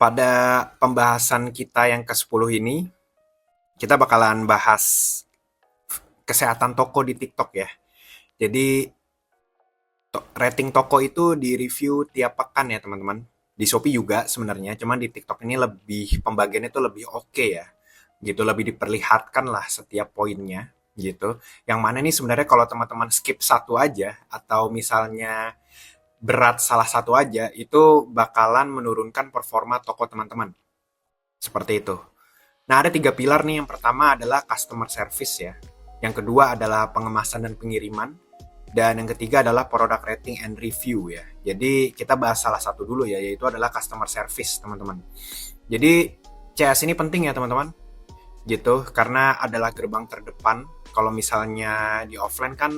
Pada pembahasan kita yang ke-10 ini, kita bakalan bahas kesehatan toko di TikTok ya. Jadi, rating toko itu di-review tiap pekan ya, teman-teman. Di Shopee juga sebenarnya, cuman di TikTok ini lebih pembagiannya itu lebih oke ya. Gitu, lebih diperlihatkan lah setiap poinnya gitu. Yang mana ini sebenarnya kalau teman-teman skip satu aja atau misalnya berat salah satu aja, itu bakalan menurunkan performa toko teman-teman. Seperti itu. Nah, ada tiga pilar nih. Yang pertama adalah customer service ya. Yang kedua adalah pengemasan dan pengiriman. Dan yang ketiga adalah product rating and review ya. Jadi kita bahas salah satu dulu ya, yaitu adalah customer service, teman-teman. Jadi CS ini penting ya, teman-teman. Gitu, karena adalah gerbang terdepan. Kalau misalnya di offline kan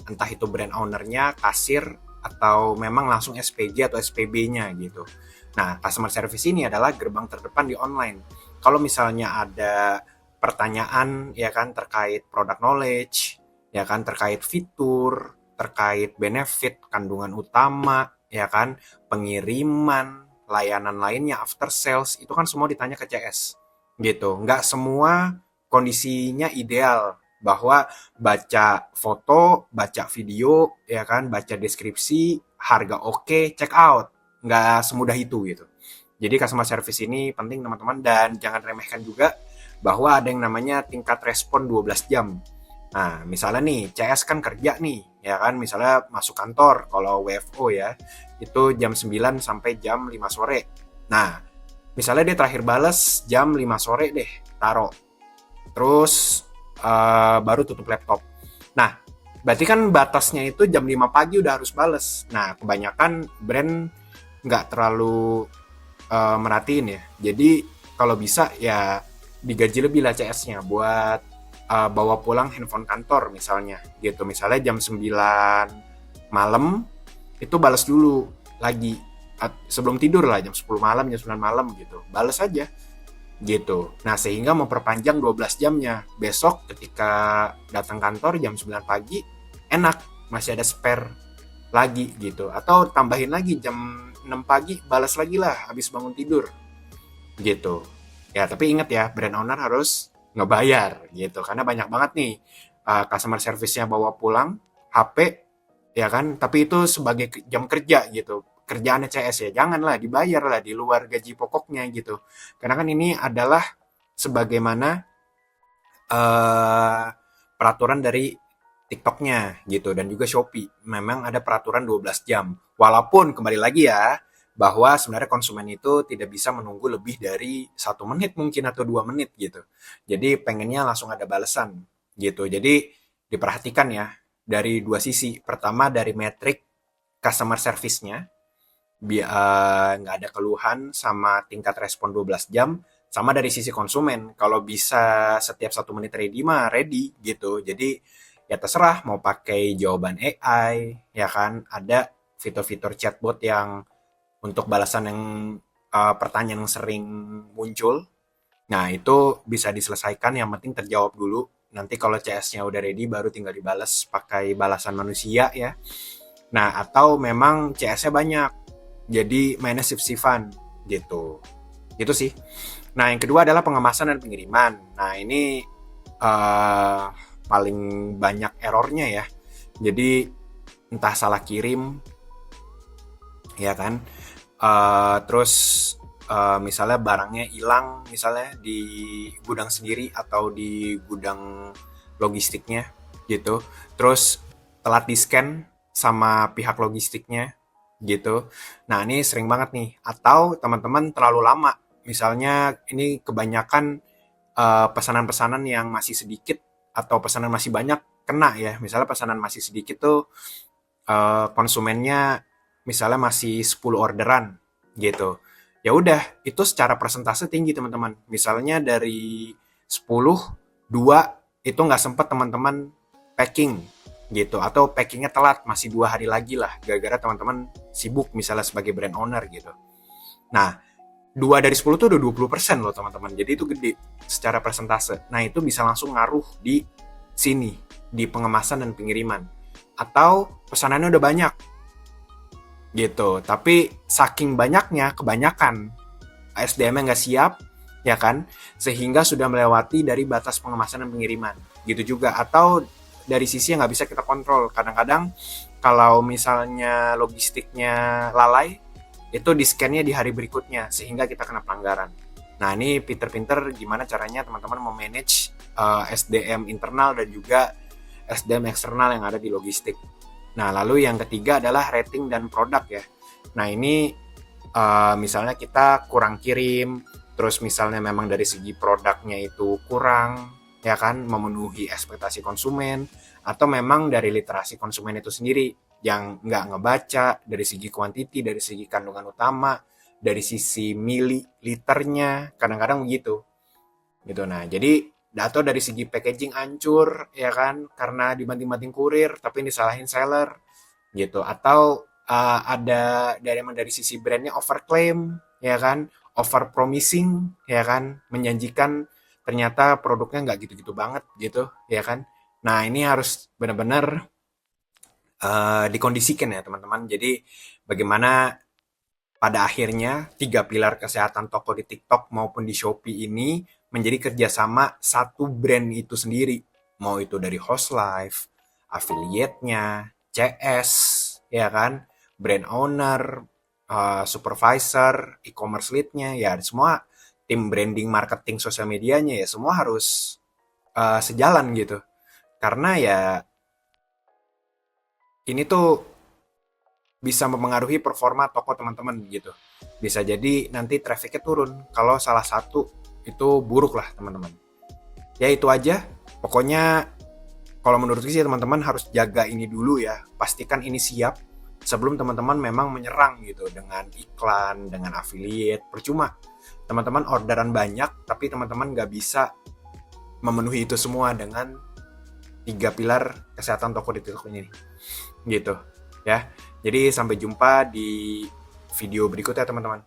entah itu brand ownernya, kasir, atau memang langsung SPG atau SPB-nya gitu. Nah, customer service ini adalah gerbang terdepan di online. Kalau misalnya ada pertanyaan ya kan terkait product knowledge, ya kan terkait fitur, terkait benefit, kandungan utama, ya kan, pengiriman, layanan lainnya, after sales, itu kan semua ditanya ke CS. Gitu. Nggak semua kondisinya ideal bahwa baca foto, baca video, ya kan, baca deskripsi, harga oke, check out. Nggak semudah itu gitu. Jadi customer service ini penting teman-teman, dan jangan remehkan juga bahwa ada yang namanya tingkat respon 12 jam. Nah, misalnya nih, CS kan kerja nih, ya kan, misalnya masuk kantor, kalau WFO ya, itu jam 9 sampai jam 5 sore. Nah, misalnya dia terakhir bales jam 5 sore deh, taruh. Terus baru tutup laptop. Nah, berarti kan batasnya itu jam 5 pagi udah harus bales. Nah, kebanyakan brand nggak terlalu merhatiin ya. Jadi, kalau bisa ya digaji lebih lah CS-nya buat bawa pulang handphone kantor misalnya. Gitu, misalnya jam 9 malam, itu balas dulu lagi. Sebelum tidur lah, jam 10 malam, jam 9 malam gitu. Balas aja gitu. Nah, sehingga memperpanjang 12 jamnya. Besok ketika datang kantor jam 9 pagi, enak, masih ada spare lagi gitu. Atau tambahin lagi jam 6 pagi, balas lagi lah habis bangun tidur gitu. Ya, tapi ingat ya, brand owner harus ngebayar gitu. Karena banyak banget nih customer service-nya bawa pulang HP, ya kan? Tapi itu sebagai jam kerja gitu. Kerjaannya CS ya, janganlah dibayar lah di luar gaji pokoknya gitu. Karena kan ini adalah sebagaimana peraturan dari TikToknya gitu, dan juga Shopee. Memang ada peraturan 12 jam. Walaupun kembali lagi ya, bahwa sebenarnya konsumen itu tidak bisa menunggu lebih dari 1 menit mungkin atau 2 menit gitu. Jadi pengennya langsung ada balasan gitu. Jadi diperhatikan ya dari dua sisi. Pertama dari metrik customer service-nya, nggak ada keluhan sama tingkat respon 12 jam. Sama dari sisi konsumen, kalau bisa setiap 1 menit ready mah ready gitu. Jadi ya terserah mau pakai jawaban AI, ya kan, ada fitur-fitur chatbot yang untuk balasan yang pertanyaan yang sering muncul. Nah, itu bisa diselesaikan, yang penting terjawab dulu. Nanti kalau CS-nya udah ready baru tinggal dibalas pakai balasan manusia ya. Nah, atau memang CS-nya banyak, jadi mainnya shift-shiftan gitu. Gitu sih. Nah, yang kedua adalah pengemasan dan pengiriman. Nah, ini uh, paling banyak errornya ya. Jadi entah salah kirim, ya kan. Terus misalnya barangnya hilang, misalnya di gudang sendiri atau di gudang logistiknya gitu. Terus telat di scan sama pihak logistiknya gitu. Nah, ini sering banget nih. Atau teman-teman terlalu lama. Misalnya ini kebanyakan pesanan-pesanan yang masih sedikit atau pesanan masih banyak kena ya. Misalnya pesanan masih sedikit tuh konsumennya misalnya masih 10 orderan gitu. Ya udah, itu secara persentase tinggi teman-teman. Misalnya dari 10, 2 itu nggak sempet teman-teman packing gitu, atau packingnya telat masih 2 hari lagi lah gara-gara teman-teman sibuk misalnya sebagai brand owner gitu. Nah, 2 dari 10 tuh udah 20% loh teman-teman, jadi itu gede secara persentase. Nah, itu bisa langsung ngaruh di sini, di pengemasan dan pengiriman. Atau pesanannya udah banyak gitu, tapi saking banyaknya kebanyakan SDM-nya nggak siap, ya kan? Sehingga sudah melewati dari batas pengemasan dan pengiriman. Gitu juga. Atau dari sisi yang nggak bisa kita kontrol. Kadang-kadang kalau misalnya logistiknya lalai, itu di scan-nya di hari berikutnya, sehingga kita kena pelanggaran. Nah, ini pinter-pinter gimana caranya teman-teman memanage SDM internal dan juga SDM eksternal yang ada di logistik. Nah, lalu yang ketiga adalah rating dan produk ya. Nah, ini misalnya kita kurang kirim, terus misalnya memang dari segi produknya itu kurang, ya kan, memenuhi ekspektasi konsumen, atau memang dari literasi konsumen itu sendiri yang nggak ngebaca dari segi kuantiti, dari segi kandungan utama, dari sisi mililiternya, kadang-kadang begitu, gitu. Nah, jadi atau dari segi packaging hancur, ya kan, karena dibanting-banting kurir, tapi disalahin seller, gitu. Atau ada dari sisi brandnya overclaim, ya kan, over promising, ya kan, menjanjikan ternyata produknya nggak gitu-gitu banget, gitu, ya kan. Nah, ini harus benar-benar dikondisikan ya teman-teman. Jadi bagaimana pada akhirnya tiga pilar kesehatan toko di TikTok maupun di Shopee ini menjadi kerjasama satu brand itu sendiri. Mau itu dari host live, affiliate-nya, CS, ya kan, brand owner, supervisor, e-commerce lead-nya, ya semua tim branding, marketing, sosial medianya ya semua harus sejalan gitu. Karena ya ini tuh bisa mempengaruhi performa toko teman-teman gitu. Bisa jadi nanti trafficnya turun kalau salah satu itu buruk lah teman-teman. Ya itu aja. Pokoknya kalau menurut sih teman-teman harus jaga ini dulu ya. Pastikan ini siap sebelum teman-teman memang menyerang gitu dengan iklan, dengan affiliate. Percuma. Teman-teman orderan banyak tapi teman-teman nggak bisa memenuhi itu semua dengan tiga pilar kesehatan toko di TikTok ini. Gitu ya. Jadi sampai jumpa di video berikutnya teman-teman.